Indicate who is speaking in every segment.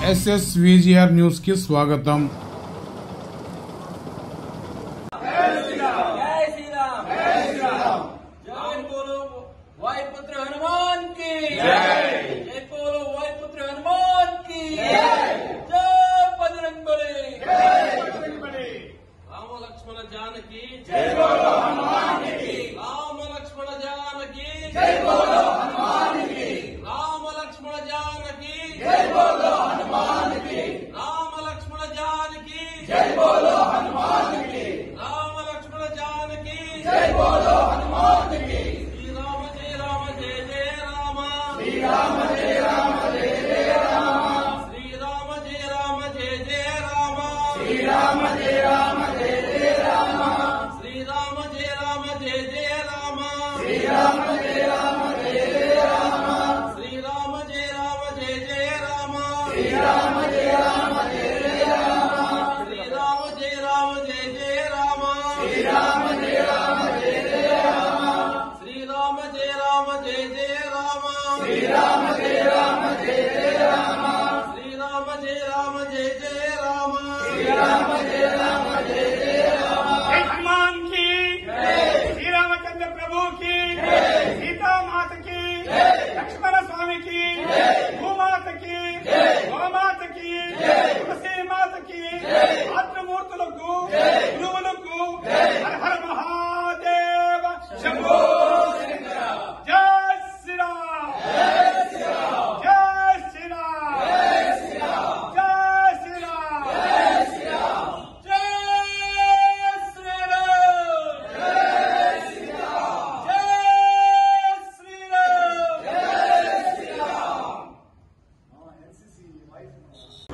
Speaker 1: SSVGR news కి స్వాగతం।
Speaker 2: जानकी जय बोलो हनुमान की। राम लक्ष्मण जानकी जय बोलो हनुमान की। राम लक्ष्मण जानकी जय बोलो हनुमान की। राम लक्ष्मण जानकी जय बोलो हनुमान की। राम लक्ष्मण जानकी जय बोलो हनुमान की। श्री राम जय जय राम। श्री राम जय जय राम। श्री राम जय जय राम। श्री राम जय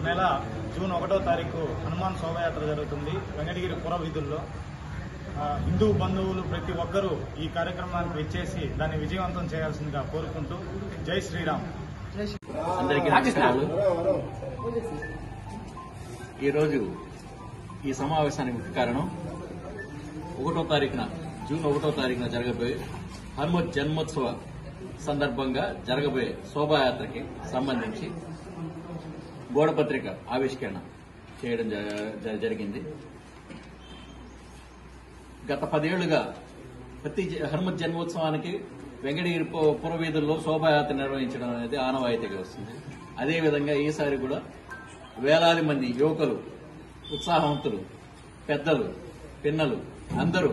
Speaker 3: నెల జూన్ 1వ తారీఖు హనుమాన్ శోభయాత్ర జరుగుతుంది వెంకటగిరి పుర వీధుల్లో। హిందూ బంధువులు ప్రతి ఒక్కరూ ఈ కార్యక్రమానికి వచ్చేసి దాన్ని విజయవంతం చేయాల్సిందిగా కోరుకుంటూ జై శ్రీరామ్।
Speaker 4: అందరికీ నమస్కారాలు। ఈరోజు ఈ సమావేశానికి ముఖ్య కారణం జూన్ 1వ తారీఖున జరగబోయే హనుమత్ జన్మోత్సవ సందర్భంగా జరగబోయే శోభాయాత్రకి సంబంధించి గోడపత్రిక ఆవిష్కరణ చేయడం జరిగింది। గత 10 ఏళ్లుగా ప్రతి హనుమత్ జన్మోత్సవానికి వెంకటగిరి పురవీధుల్లో శోభాయాత్ర నిర్వహించడం అనేది ఆనవాయితీగా వస్తుంది। అదేవిధంగా ఈసారి కూడా వేలాది మంది యువకులు, ఉత్సాహవంతులు, పెద్దలు, పిన్నలు అందరూ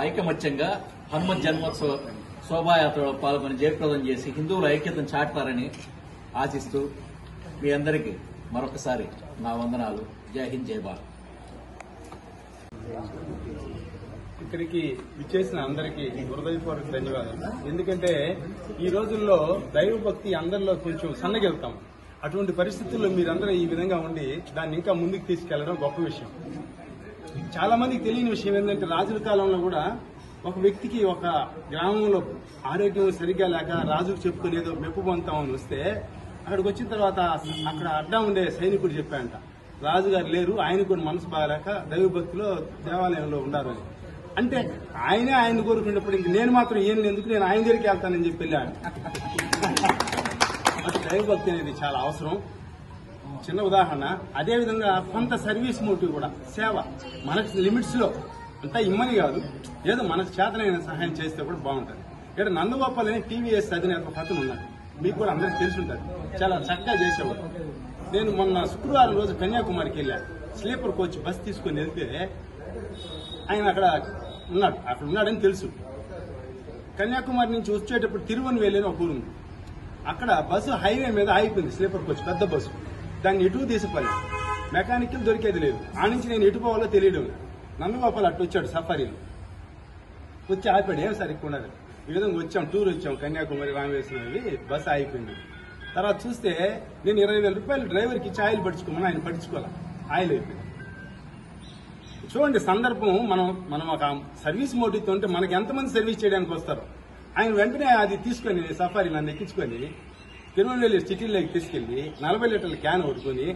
Speaker 4: ఐకమత్యంగా హనుమత్ జన్మోత్సవ శోభాయాత్రలో పాల్గొని జయప్రదం చేసి హిందువుల ఐక్యతను చాటుతారని ఆశిస్తూ మీ అందరికీ మరొకసారి నా వందనాలు। జై హింద్, జై భారత్।
Speaker 5: ఇక్కడికి విచ్చేసిన అందరికీ హృదయపూర్వక ధన్యవాదాలు। ఎందుకంటే ఈ రోజుల్లో దైవ భక్తి అందరిలో కొంచెం సన్నగిలుతాం। అటువంటి పరిస్థితుల్లో మీరందరూ ఈ విధంగా ఉండి దాన్ని ఇంకా ముందుకు తీసుకెళ్లడం గొప్ప విషయం। చాలా మందికి తెలియని విషయం ఏంటంటే రాజుల కాలంలో కూడా ఒక వ్యక్తికి ఒక గ్రామంలో ఆరోగ్యం సరిగ్గా లేక రాజుకు చెప్పుకుని ఏదో మెప్పు పొందుతామని వస్తే అక్కడికి వచ్చిన తర్వాత అక్కడ అడ్డా ఉండే సైనికుడు చెప్పాడంట, రాజుగారు లేరు, ఆయన కూడా మనసు బాగాలేక దైవభక్తిలో దేవాలయంలో ఉండారు అని। అంటే ఆయన కోరుకున్నప్పుడు ఇంక నేను మాత్రం ఏం ఎందుకు, నేను ఆయన దగ్గరికి వెళ్తానని చెప్పి వెళ్ళాను। అటు దైవభక్తి అనేది చాలా అవసరం। చిన్న ఉదాహరణ, అదేవిధంగా కొంత సర్వీస్ మోటివ్ కూడా, సేవ మనకు లిమిట్స్ లో అంతా ఇమ్మని కాదు, ఏదో మనకు చేతనైన సహాయం చేస్తే కూడా బాగుంటుంది। ఇక్కడ నందగోపాల్ అని టీవీఎస్ అధినేత ఒక అతను ఉన్నారు, మీకు కూడా అందరికీ తెలుసుంటారు, చాలా చక్కగా చేసేవారు। నేను మొన్న శుక్రవారం రోజు కన్యాకుమారికి వెళ్ళాను, స్లీపర్ కోచ్ బస్ తీసుకుని వెళ్తే ఆయన అక్కడ ఉన్నాడని తెలుసు। కన్యాకుమారి నుంచి వచ్చేటప్పుడు తిరువనవేలి అని ఒక ఊరు ఉంది, అక్కడ బస్సు హైవే మీద ఆగిపోయింది, స్లీపర్ కోచ్ పెద్ద బస్సు, దాన్ని ఎటు తీసిపోయి మెకానికల్ దొరికేది లేదు, ఆ నుంచి నేను ఎటు పోవాలో తెలియడం లేదు। నందగోపాల్ అట్టు వచ్చాడు సఫారీలో, వచ్చి ఆపాడు, ఏం సార్ ఇక్కడ ఉన్నది, ఈ విధంగా వచ్చాం, టూర్ వచ్చాం కన్యాకుమారి రామేశ్వరం, బస్సు ఆగిపోయింది। తర్వాత చూస్తే నేను 20,000 రూపాయలు డ్రైవర్కి ఇచ్చి ఆయిల్ పట్టించుకోమని, ఆయన పట్టించుకోవాలి, ఆయిల్ అయిపోయింది। చూడండి సందర్భం, మనం ఒక సర్వీస్ మోటివ్తో ఉంటే మనకి ఎంతమంది సర్వీస్ చేయడానికి వస్తారు। ఆయన వెంటనే అది తీసుకొని సఫారీ నన్ను ఎక్కించుకొని తిరువనవేలి సిటీలోకి తీసుకెళ్లి 40 లీటర్ల క్యాన్ కొట్టుకుని